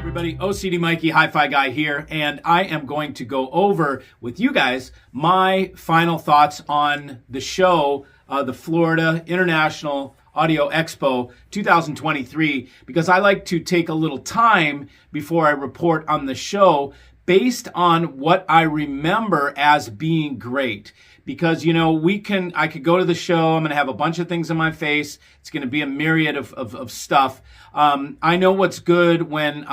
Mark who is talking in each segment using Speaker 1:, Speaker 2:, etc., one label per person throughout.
Speaker 1: everybody, OCD Mikey Hi-Fi Guy here, and I am going to go over with you guys my final thoughts on the show, the Florida International Audio Expo 2023, because I like to take a little time before I report on the show based on what I remember as being great. Because, you know, I could go to the show, I'm going to have a bunch of things in my face. It's going to be a myriad of stuff. I know what's good when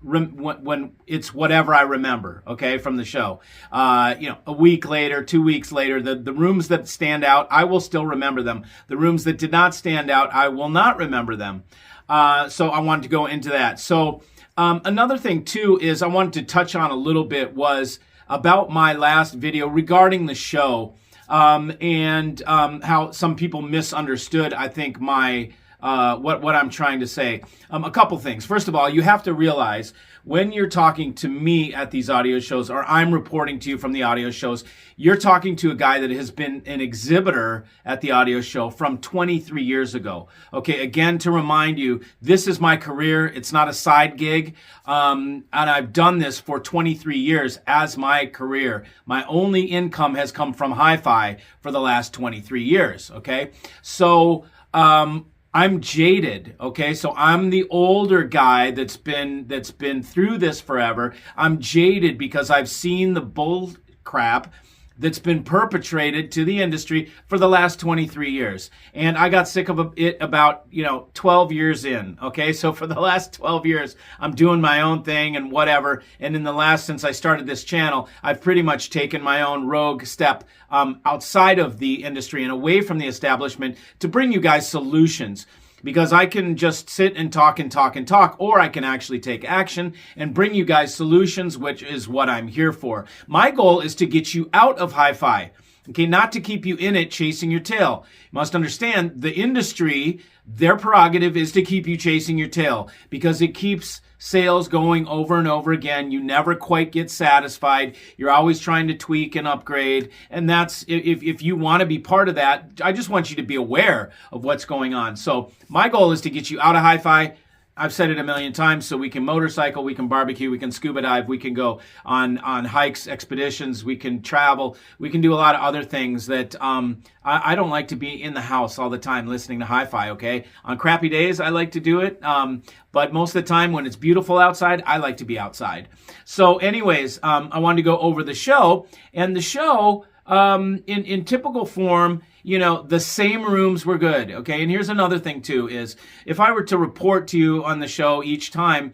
Speaker 1: when it's whatever I remember, okay, from the show. A week later, 2 weeks later, the rooms that stand out, I will still remember them. The rooms that did not stand out, I will not remember them. So I wanted to go into that. So another thing, too, is I wanted to touch on a little bit was about my last video regarding the show, and how some people misunderstood, I think, my what I'm trying to say. A couple things. First of all, you have to realize when you're talking to me at these audio shows, or I'm reporting to you from the audio shows, you're talking to a guy that has been an exhibitor at the audio show from 23 years ago. Okay, again, to remind you, this is my career. It's not a side gig. And I've done this for 23 years as my career. My only income has come from hi-fi for the last 23 years. Okay, so I'm jaded, okay? So I'm the older guy that's been through this forever. I'm jaded because I've seen the bull crap that's been perpetrated to the industry for the last 23 years. And I got sick of it about, 12 years in, okay? So for the last 12 years, I'm doing my own thing and whatever. And since I started this channel, I've pretty much taken my own rogue step outside of the industry and away from the establishment to bring you guys solutions. Because I can just sit and talk and talk and talk, or I can actually take action and bring you guys solutions, which is what I'm here for. My goal is to get you out of hi-fi, okay, not to keep you in it chasing your tail. You must understand the industry, their prerogative is to keep you chasing your tail because it keeps sales going over and over again. You never quite get satisfied. You're always trying to tweak and upgrade. And that's, if you want to be part of that, I just want you to be aware of what's going on. So my goal is to get you out of hi-fi. I've said it a million times, so we can motorcycle, we can barbecue, we can scuba dive, we can go on hikes, expeditions, we can travel, we can do a lot of other things that I don't like to be in the house all the time listening to hi-fi, okay? On crappy days, I like to do it, but most of the time when it's beautiful outside, I like to be outside. So anyways, I wanted to go over the show, and the show, in typical form, the same rooms were good, okay? And here's another thing, too, is if I were to report to you on the show each time,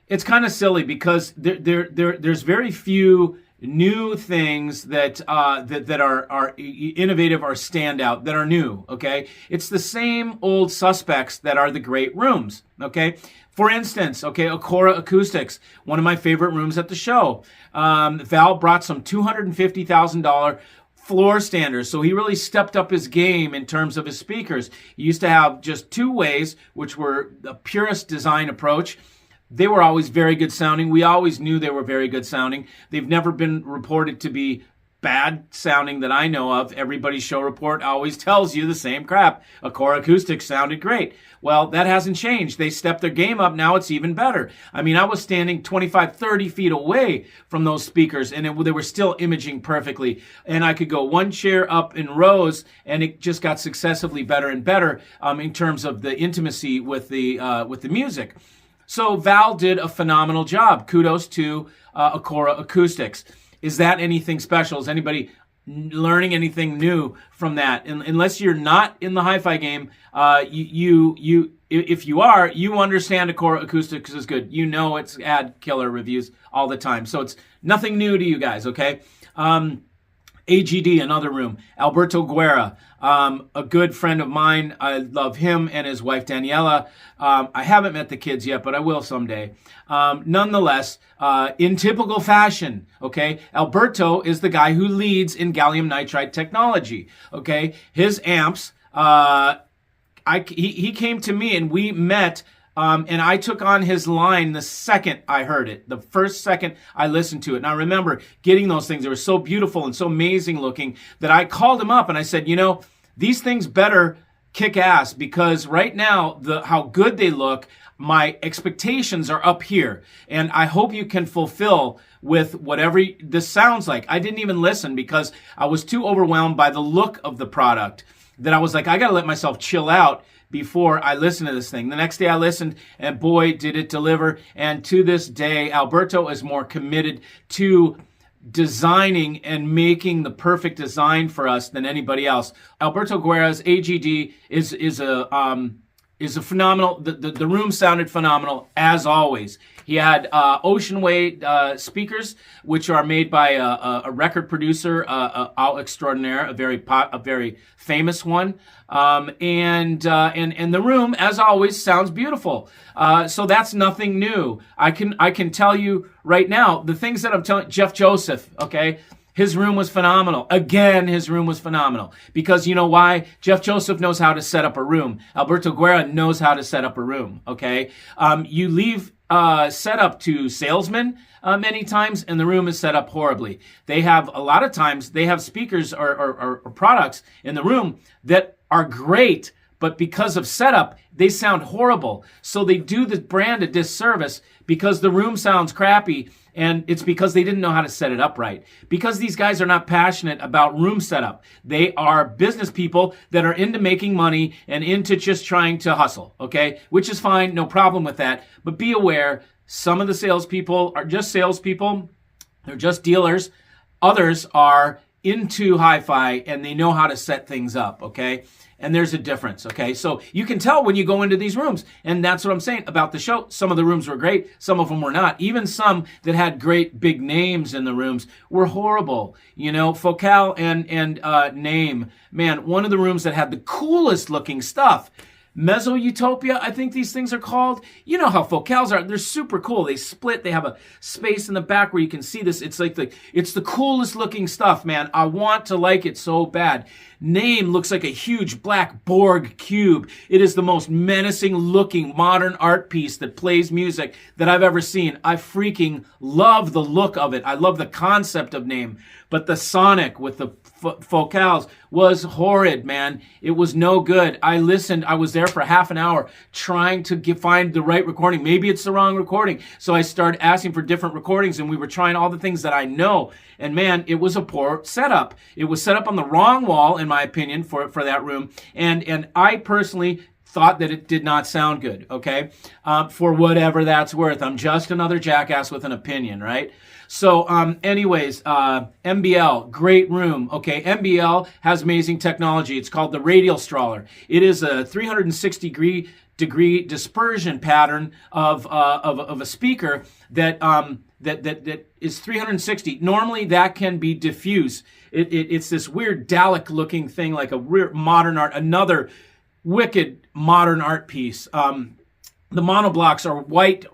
Speaker 1: it's kind of silly because there's very few new things that are innovative or stand out, that are new, okay? It's the same old suspects that are the great rooms, okay? For instance, okay, Akora Acoustics, one of my favorite rooms at the show. Val brought some $250,000 floor standers, so he really stepped up his game in terms of his speakers. He used to have just two ways, which were the purest design approach. They were always very good sounding. We always knew they were very good sounding. They've never been reported to be bad sounding that I know of. Everybody's show report always tells you the same crap. Akora Acoustics sounded great. Well, that hasn't changed. They stepped their game up. Now it's even better. I mean, I was standing 25, 30 feet away from those speakers, and they were still imaging perfectly. And I could go one chair up in rows, and it just got successively better and better in terms of the intimacy with the music. So Val did a phenomenal job. Kudos to Akora Acoustics. Is that anything special? Is anybody learning anything new from that? Unless you're not in the hi-fi game, if you are, you understand Akora Acoustics is good. You know it's ad killer reviews all the time. So it's nothing new to you guys, okay? AGD, another room. Alberto Guerra, a good friend of mine. I love him and his wife, Daniela. I haven't met the kids yet, but I will someday. Nonetheless, in typical fashion, okay, Alberto is the guy who leads in gallium nitride technology, okay? His amps, he came to me and we met. And I took on his line the second I heard it, the first second I listened to it. And I remember getting those things. They were so beautiful and so amazing looking that I called him up and I said, these things better kick ass, because right now, how good they look, my expectations are up here. And I hope you can fulfill with whatever this sounds like. I didn't even listen because I was too overwhelmed by the look of the product that I was like, I got to let myself chill out before I listen to this thing. The next day I listened, and boy, did it deliver. And to this day, Alberto is more committed to designing and making the perfect design for us than anybody else. Alberto Guerra's AGD is a phenomenal. The room sounded phenomenal as always. He had Ocean Way speakers, which are made by a record producer, au extraordinaire, a very famous one. And the room, as always, sounds beautiful. So that's nothing new. I can tell you right now the things that I'm telling Jeff Joseph. Okay. His room was phenomenal. Again, his room was phenomenal. Because you know why? Jeff Joseph knows how to set up a room. Alberto Guerra knows how to set up a room, okay? You leave setup to salesmen many times, and the room is set up horribly. They have, a lot of times, they have speakers or products in the room that are great, but because of setup, they sound horrible. So they do the brand a disservice because the room sounds crappy, and it's because they didn't know how to set it up right. Because these guys are not passionate about room setup. They are business people that are into making money and into just trying to hustle, okay? Which is fine, no problem with that. But be aware, some of the salespeople are just salespeople. They're just dealers. Others are into hi-fi and they know how to set things up, okay? And there's a difference, okay? So you can tell when you go into these rooms. And that's what I'm saying about the show. Some of the rooms were great. Some of them were not. Even some that had great big names in the rooms were horrible. You know, Focal and Name. Man, one of the rooms that had the coolest looking stuff. Mezzo Utopia, I think these things are called. You know how Focals are. They're super cool. They split. They have a space in the back where you can see this. It's like it's the coolest looking stuff, man. I want to like it so bad. Name looks like a huge black Borg cube. It is the most menacing looking modern art piece that plays music that I've ever seen. I freaking love the look of it. I love the concept of Name. But the sonic with the Focals was horrid, man. It was no good. I listened. I was there for half an hour trying to find the right recording. Maybe it's the wrong recording. So I started asking for different recordings, and we were trying all the things that I know. And man, it was a poor setup. It was set up on the wrong wall, in my opinion, for that room. And I personally thought that it did not sound good, okay? For whatever that's worth. I'm just another jackass with an opinion, right? So anyways, MBL, great room. Okay, MBL has amazing technology. It's called the radial straller. It is a 360 degree dispersion pattern of a speaker that is 360. Normally that can be diffuse. It's this weird Dalek looking thing, like a weird modern art, another wicked modern art piece. The monoblocks are white,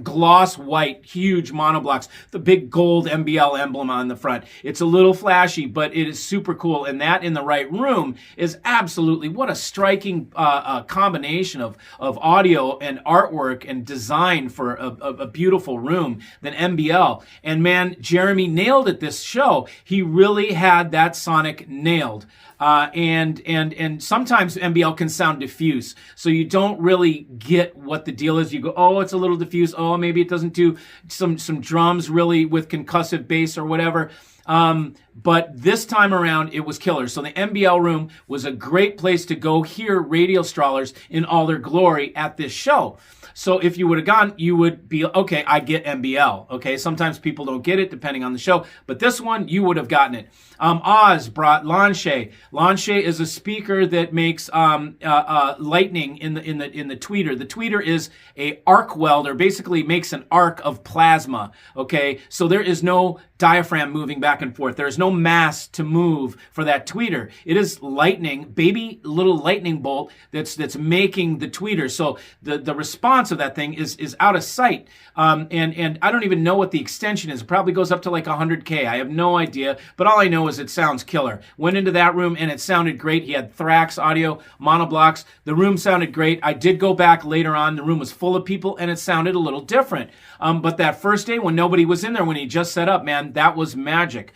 Speaker 1: gloss white, huge monoblocks. The big gold MBL emblem on the front. It's a little flashy, but it is super cool. And that in the right room is absolutely, what a striking combination of audio and artwork and design for a beautiful room than MBL. And man, Jeremy nailed it this show. He really had that sonic nailed. And sometimes MBL can sound diffuse, so you don't really get what the deal is. You go, oh, it's a little diffuse. Oh, maybe it doesn't do some drums really with concussive bass or whatever. But this time around, it was killer. So the MBL room was a great place to go hear radial strahlers in all their glory at this show. So if you would have gone, you would be, okay, I get MBL. Okay, sometimes people don't get it depending on the show, but this one, you would have gotten it. Oz brought Lanshe. Lanshe is a speaker that makes lightning in the tweeter. The tweeter is a arc welder, basically makes an arc of plasma. Okay, so there is no diaphragm moving back and forth. There is no mass to move for that tweeter. It is lightning, baby little lightning bolt that's making the tweeter. So the response of that thing is out of sight. And I don't even know what the extension is. It probably goes up to like 100K. I have no idea, but all I know is it sounds killer. Went into that room and it sounded great. He had Thrax audio, monoblocks. The room sounded great. I did go back later on. The room was full of people and it sounded a little different. But that first day when nobody was in there, when he just set up, man, that was magic.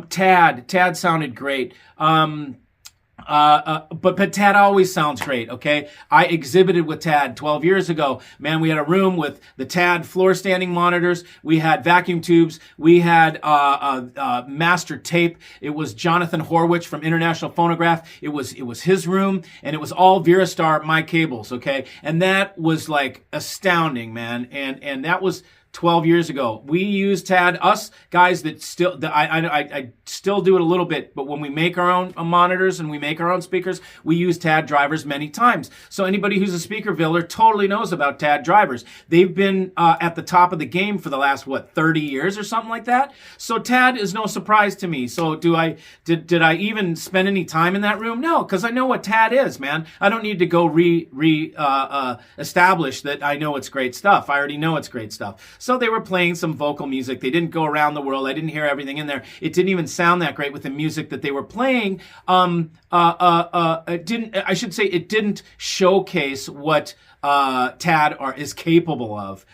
Speaker 1: Tad sounded great. But Tad always sounds great, okay? I exhibited with Tad 12 years ago. Man, we had a room with the Tad floor standing monitors. We had vacuum tubes. We had master tape. It was Jonathan Horwich from International Phonograph. It was his room, and it was all Virastar my cables, okay? And that was like astounding, man. And that was 12 years ago. We use Tad, us guys that still, I still do it a little bit, but when we make our own monitors and we make our own speakers, we use Tad drivers many times. So anybody who's a speaker builder totally knows about Tad drivers. They've been at the top of the game for the last, 30 years or something like that? So Tad is no surprise to me. So did I even spend any time in that room? No, because I know what Tad is, man. I don't need to go establish that I know it's great stuff. I already know it's great stuff. So they were playing some vocal music. They didn't go around the world. I didn't hear everything in there. It didn't even sound that great with the music that they were playing. It didn't showcase what Tad is capable of,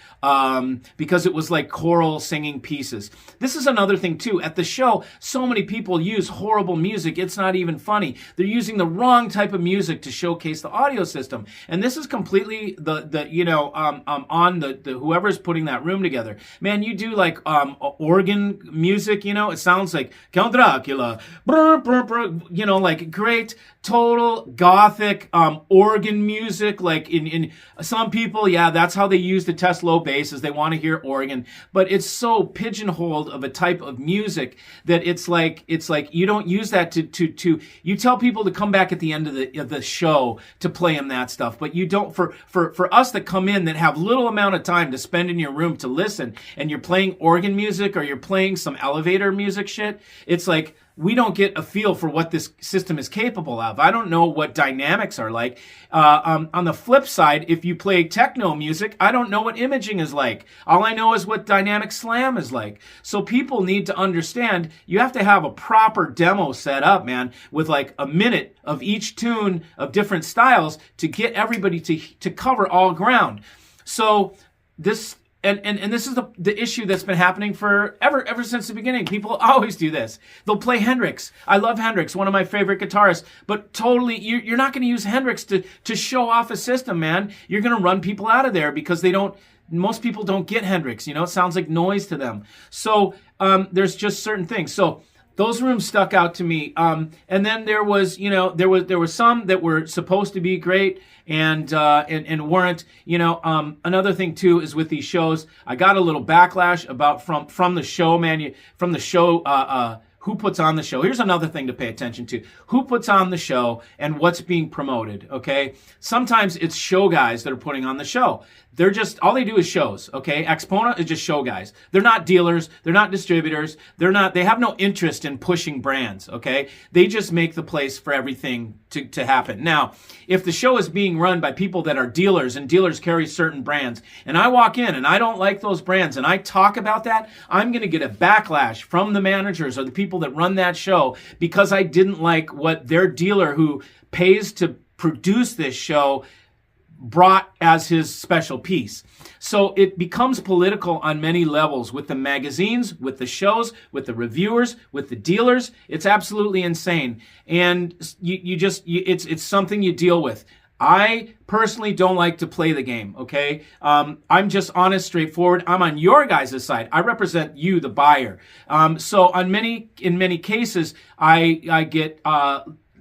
Speaker 1: because it was like choral singing pieces. This is another thing too. At the show, so many people use horrible music. It's not even funny. They're using the wrong type of music to showcase the audio system. And this is completely on the whoever's putting that room together. Man, you do like organ music, it sounds like Count Dracula, like great total gothic organ music. Like in some people, yeah, that's how they use to test low basses. They want to hear organ, but it's so pigeonholed of a type of music that it's like you don't use that to you tell people to come back at the end of the show to play them that stuff, but you don't for us that come in that have little amount of time to spend in your room to listen, and you're playing organ music or you're playing some elevator music shit. It's like we don't get a feel for what this system is capable of. I don't know what dynamics are like. On the flip side, if you play techno music, I don't know what imaging is like. All I know is what dynamic slam is like. So people need to understand you have to have a proper demo set up, man, with like a minute of each tune of different styles to get everybody to cover all ground. So this... And this is the issue that's been happening ever since the beginning. People always do this. They'll play Hendrix. I love Hendrix, one of my favorite guitarists. But totally, you're not going to use Hendrix to show off a system, man. You're going to run people out of there because most people don't get Hendrix. It sounds like noise to them. So there's just certain things. So those rooms stuck out to me. And then there was some that were supposed to be great and weren't. Another thing too is with these shows, I got a little backlash about from the show who puts on the show. Here's another thing to pay attention to. Who puts on the show and what's being promoted, okay? Sometimes it's show guys that are putting on the show. All they do is shows, okay? Exponent is just show guys. They're not dealers. They're not distributors. They have no interest in pushing brands, okay? They just make the place for everything to happen. Now, if the show is being run by people that are dealers and dealers carry certain brands, and I walk in and I don't like those brands and I talk about that, I'm going to get a backlash from the managers or the people that run that show because I didn't like what their dealer who pays to produce this show brought as his special piece. So it becomes political on many levels with the magazines, with the shows, with the reviewers, with the dealers. It's absolutely insane. And it's something you deal with. I personally don't like to play the game, okay? I'm just honest, straightforward. I'm on your guys' side. I represent you, the buyer. So in many cases, I get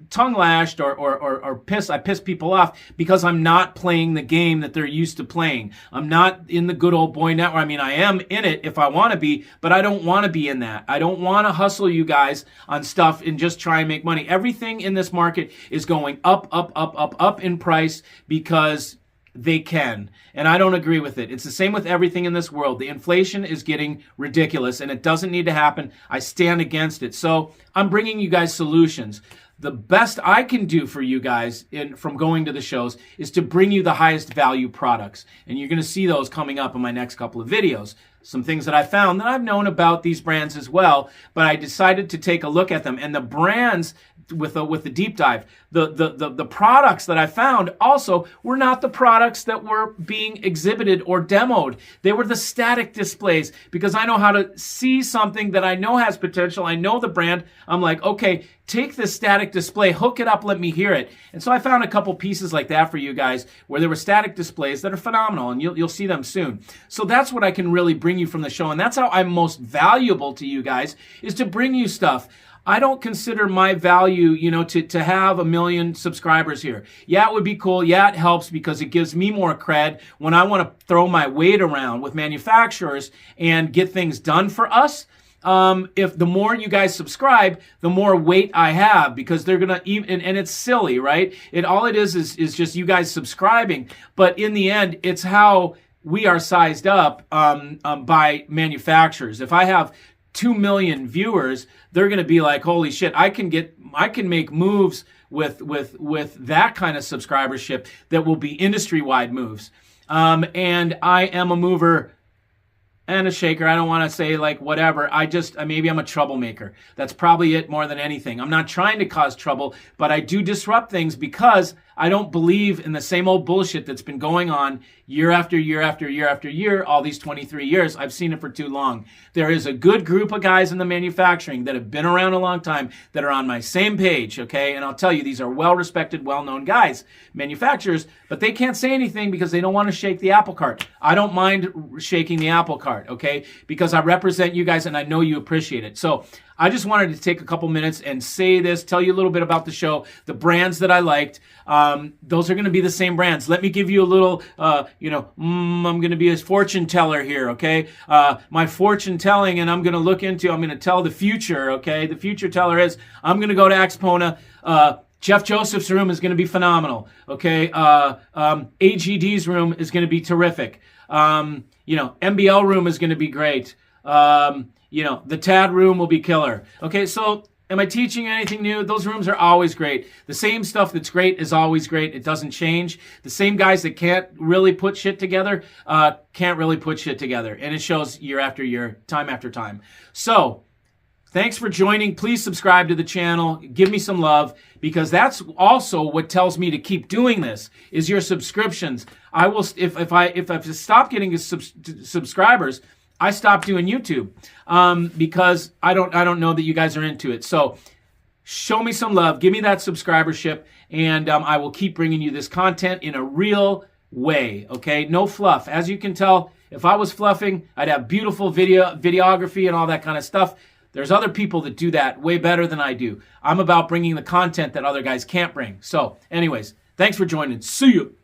Speaker 1: tongue lashed or pissed. I piss people off because I'm not playing the game that they're used to playing. I'm not in the good old boy network. I mean, I am in it if I want to be, but I don't want to be in that. I don't want to hustle you guys on stuff and just try and make money. Everything in this market is going up in price because they can. And I don't agree with it. It's the same with everything in this world. The inflation is getting ridiculous and it doesn't need to happen. I stand against it. So I'm bringing you guys solutions. The best I can do for you guys from going to the shows is to bring you the highest value products. And you're going to see those coming up in my next couple of videos. some things that I found that I've known about these brands as well, but I decided to take a look at them. And the brands, with the deep dive, the products that I found also were not the products that were being exhibited or demoed. They were the static displays, because I know how to see something that I know has potential. I know the brand. I'm like, okay, take this static display, hook it up, let me hear it. And so I found a couple pieces like that for you guys, where there were static displays that are phenomenal, and you'll see them soon. So that's what I can really bring you from the show, and that's how I'm most valuable to you guys, is to bring you stuff. I don't consider my value, to have 1 million subscribers here. Yeah, it would be cool. Yeah, it helps because it gives me more cred when I want to throw my weight around with manufacturers and get things done for us. If the more you guys subscribe, the more weight I have, because they're gonna even, and it's silly, right? All it is just you guys subscribing, but in the end, it's how we are sized up by manufacturers. If I have 2 million viewers, they're going to be like, holy shit, I can make moves with that kind of subscribership that will be industry-wide moves. And I am a mover and a shaker. I don't want to say like whatever. Maybe I'm a troublemaker. That's probably it more than anything. I'm not trying to cause trouble, but I do disrupt things because I don't believe in the same old bullshit that's been going on year after year after year after year, all these 23 years. I've seen it for too long. There is a good group of guys in the manufacturing that have been around a long time that are on my same page, okay? And I'll tell you, these are well-respected, well-known guys, manufacturers, but they can't say anything because they don't want to shake the apple cart. I don't mind shaking the apple cart, okay? Because I represent you guys and I know you appreciate it. So I just wanted to take a couple minutes and say this, tell you a little bit about the show, the brands that I liked. Those are going to be the same brands. Let me give you a little, I'm going to be a fortune teller here, okay? My fortune telling, and I'm going to tell the future, okay? The future teller is, I'm going to go to Expo. Jeff Joseph's room is going to be phenomenal, okay? AGD's room is going to be terrific. MBL room is going to be great. The TAD room will be killer. Okay, so am I teaching anything new? Those rooms are always great. The same stuff that's great is always great. It doesn't change. The same guys that can't really put shit together can't really put shit together. And it shows year after year, time after time. So thanks for joining. Please subscribe to the channel. Give me some love, because that's also what tells me to keep doing this, is your subscriptions. I will, if I stop getting subscribers, I stopped doing YouTube because I don't know that you guys are into it. So show me some love, give me that subscribership, and I will keep bringing you this content in a real way. Okay, no fluff. As you can tell, if I was fluffing, I'd have beautiful videography and all that kind of stuff. There's other people that do that way better than I do. I'm about bringing the content that other guys can't bring. So, anyways, thanks for joining. See you.